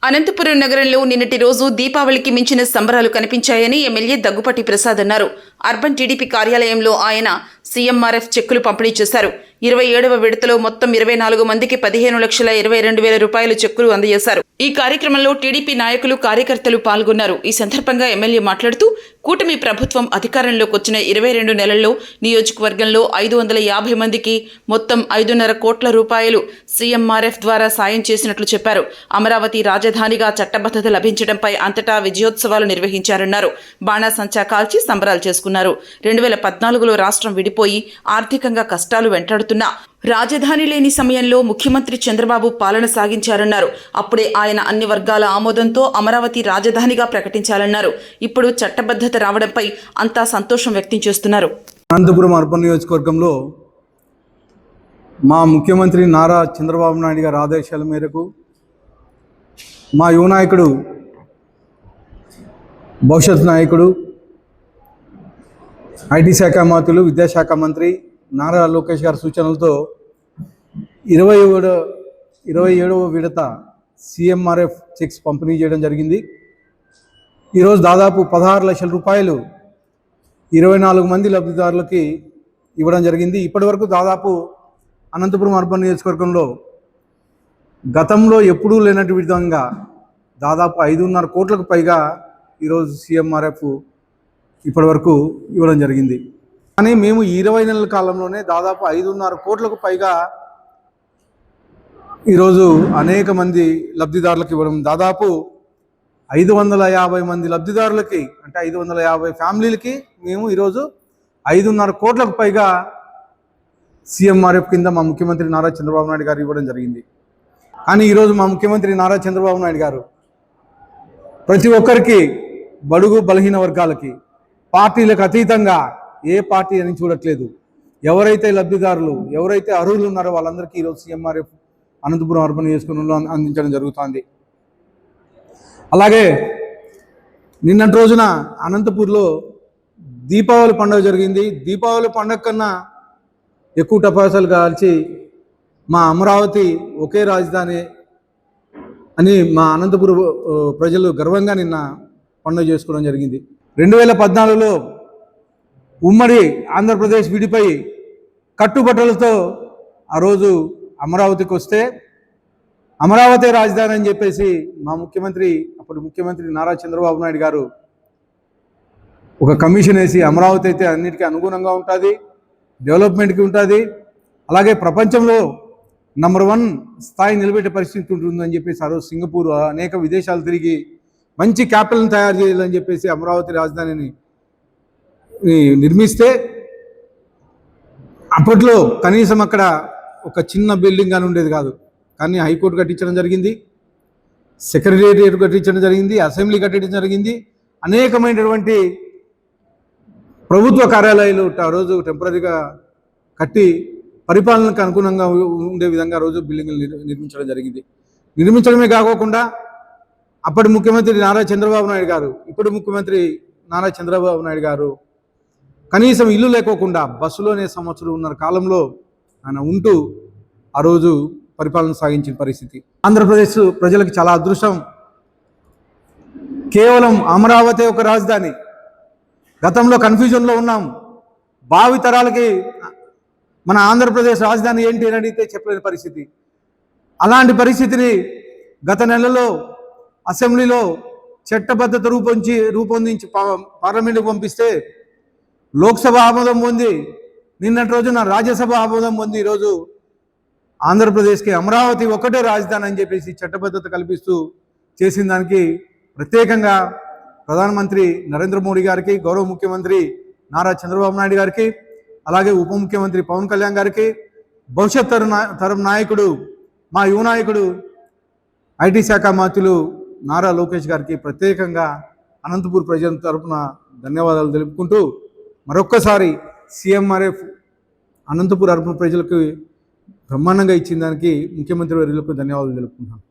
అనంతపురం నగరంలో నిన్నటి రోజు దీపావళికి మించిన సంబరాలు కనిపించాయని ఎమ్మెల్యే దగ్గుపాటి ప్రసాద్ అన్నారు. అర్బన్ టీడీపీ కార్యాలయంలో ఆయన సీఎంఆర్ఎఫ్ చెక్కులు పంపిణీ చేశారు. 27వ విడతలో మొత్తం 24 మందికి 15,22,000 రూపాయల చెక్కులు అందజేశారు. ఈ కార్యక్రమంలో టీడీపీ నాయకులు, కార్యకర్తలు పాల్గొన్నారు. ఈ సందర్భంగా ఎమ్మెల్యే మాట్లాడుతూ, కూటమి ప్రభుత్వం అధికారంలోకి వచ్చిన 22 నెలల్లో నియోజకవర్గంలో 550 మందికి మొత్తం 5.5 కోట్ల రూపాయలు సీఎంఆర్ఎఫ్ ద్వారా సాయం చేసినట్లు చెప్పారు. అమరావతి రాజధానిగా చట్టబద్ధత లభించడంపై అంతటా విజయోత్సవాలు నిర్వహించారన్నారు. బాణాసంచా కాల్చి సంబరాలు చేసుకున్నారు. 2014లో రాష్ట్రం విడిపోయి ఆర్థికంగా కష్టాలు వెంటాడుతున్నా రాజధాని లేని సమయంలో ముఖ్యమంత్రి చంద్రబాబు పాలన సాగించారన్నారు. అప్పుడే ఆయన అన్ని వర్గాల ఆమోదంతో అమరావతి రాజధానిగా ప్రకటించాలన్నారు. ఇప్పుడు చట్టబద్ధత రావడంపై అంతా సంతోషం వ్యక్తం చేస్తున్నారు. అనంతపురం అర్బన్ నియోజకవర్గంలో మా ముఖ్యమంత్రి నారా చంద్రబాబు నాయుడు గారి ఆదేశాల మేరకు మా యువ నాయకుడు, భవిష్యత్ నాయకుడు, ఐటీ శాఖ మంత్రులు, విద్యాశాఖ మంత్రి నారా లోకేష్ గారి సూచనలతో 27వ విడత సీఎంఆర్ఎఫ్ చెక్స్ పంపిణీ చేయడం జరిగింది. ఈరోజు దాదాపు 16 లక్షల రూపాయలు 24 మంది లబ్ధిదారులకి ఇవ్వడం జరిగింది. ఇప్పటివరకు దాదాపు అనంతపురం అర్బన్ నియోజకవర్గంలో గతంలో ఎప్పుడూ లేనటువంటి విధంగా దాదాపు 5.5 కోట్లకు పైగా ఈరోజు సీఎంఆర్ఎఫ్ ఇప్పటివరకు ఇవ్వడం జరిగింది. కానీ మేము 20 నెలల కాలంలోనే దాదాపు 5.5 కోట్లకు పైగా ఈరోజు అనేక మంది లబ్ధిదారులకు ఇవ్వడం, దాదాపు 550 మంది లబ్ధిదారులకి, అంటే 550 ఫ్యామిలీలకి మేము ఈరోజు 5.5 కోట్లకు పైగా సీఎంఆర్ఎఫ్ కింద మా ముఖ్యమంత్రి నారా చంద్రబాబు నాయుడు గారు ఇవ్వడం జరిగింది. కానీ ఈరోజు మా ముఖ్యమంత్రి నారా చంద్రబాబు నాయుడు గారు ప్రతి ఒక్కరికి, బడుగు బలహీన వర్గాలకి, పార్టీలకు అతీతంగా ఏ పార్టీ అని చూడట్లేదు, ఎవరైతే లబ్ధిదారులు, ఎవరైతే అర్హులు ఉన్నారో వాళ్ళందరికీ ఈరోజు సీఎంఆర్ఎఫ్ అనంతపురం అర్బన్ నియోజకవర్గంలో అందించడం జరుగుతుంది. అలాగే నిన్నటి రోజున అనంతపూర్లో దీపావళి పండుగ జరిగింది. దీపావళి పండుగ కన్నా ఎక్కువ టపాసాలు కాల్చి మా అమరావతి ఒకే రాజధాని అని మా అనంతపురం ప్రజలు గర్వంగా నిన్న పండుగ చేసుకోవడం జరిగింది. 2014లో ఉమ్మడి ఆంధ్రప్రదేశ్ విడిపోయి కట్టుబట్టలతో ఆ రోజు అమరావతికి వస్తే అమరావతి రాజధాని అని చెప్పేసి మా ముఖ్యమంత్రి, అప్పుడు ముఖ్యమంత్రి నారా చంద్రబాబు నాయుడు గారు ఒక కమిషన్ వేసి, అమరావతి అయితే అన్నిటికీ అనుగుణంగా ఉంటుంది, డెవలప్మెంట్కి ఉంటుంది, అలాగే ప్రపంచంలో నంబర్ 1 స్థాయి నిలబెట్టే పరిస్థితి ఉంటుందని చెప్పేసి ఆ రోజు సింగపూర్, అనేక విదేశాలు తిరిగి మంచి క్యాపిటల్ని తయారు చేయాలని చెప్పేసి అమరావతి రాజధానిని నిర్మిస్తే, అప్పట్లో కనీసం అక్కడ ఒక చిన్న బిల్డింగ్ అని ఉండేది కాదు. కానీ హైకోర్టు కట్టించడం జరిగింది, సెక్రటేరియట్ కట్టించడం జరిగింది, అసెంబ్లీ కట్టించడం జరిగింది, అనేకమైనటువంటి ప్రభుత్వ కార్యాలయాలు ఆ రోజు టెంపరీగా కట్టి పరిపాలనకు అనుగుణంగా ఉండే విధంగా రోజు బిల్డింగ్లు నిర్మించడం జరిగింది. నిర్మించడమే కాకోకుండా అప్పటి ముఖ్యమంత్రి నారా చంద్రబాబు నాయుడు గారు, ఇప్పుడు ముఖ్యమంత్రి నారా చంద్రబాబు నాయుడు గారు కనీసం ఇల్లు లేకోకుండా బస్సులోనే సంవత్సరంన్నర కాలంలో ఆయన ఉంటూ ఆ రోజు పరిపాలన సాగించిన పరిస్థితి. ఆంధ్రప్రదేశ్ ప్రజలకు చాలా అదృష్టం. కేవలం అమరావతి ఒక రాజధాని. గతంలో కన్ఫ్యూజన్లో ఉన్నాం. భావి తరాలకి మన ఆంధ్రప్రదేశ్ రాజధాని ఏంటి అని అడిగితే చెప్పలేని పరిస్థితి. అలాంటి పరిస్థితిని గత నెలలో అసెంబ్లీలో చట్టబద్ధత రూపొందించి పార్లమెంటుకు పంపిస్తే లోక్సభ ఆమోదం పొంది, నిన్నటి రోజున రాజ్యసభ ఆమోదం పొంది ఈరోజు ఆంధ్రప్రదేశ్కి అమరావతి ఒకటే రాజధాని అని చెప్పేసి చట్టబద్ధత కల్పిస్తూ చేసిన దానికి ప్రత్యేకంగా ప్రధానమంత్రి నరేంద్ర మోడీ గారికి, గౌరవ ముఖ్యమంత్రి నారా చంద్రబాబు నాయుడు గారికి, అలాగే ఉప ముఖ్యమంత్రి పవన్ కళ్యాణ్ గారికి, భవిష్యత్ తరం నాయకుడు, మా యువ నాయకుడు, ఐటీ శాఖ మంత్రులు నారా లోకేష్ గారికి ప్రత్యేకంగా అనంతపూర్ ప్రజల తరఫున ధన్యవాదాలు తెలుపుకుంటూ, మరొక్కసారి సీఎంఆర్ఎఫ్ అనంతపూర్ అర్బన్ ప్రజలకు బ్రహ్మాండంగా ఇచ్చిన దానికి ముఖ్యమంత్రి వర్యులకు ధన్యవాదాలు తెలుపుకుంటున్నాను.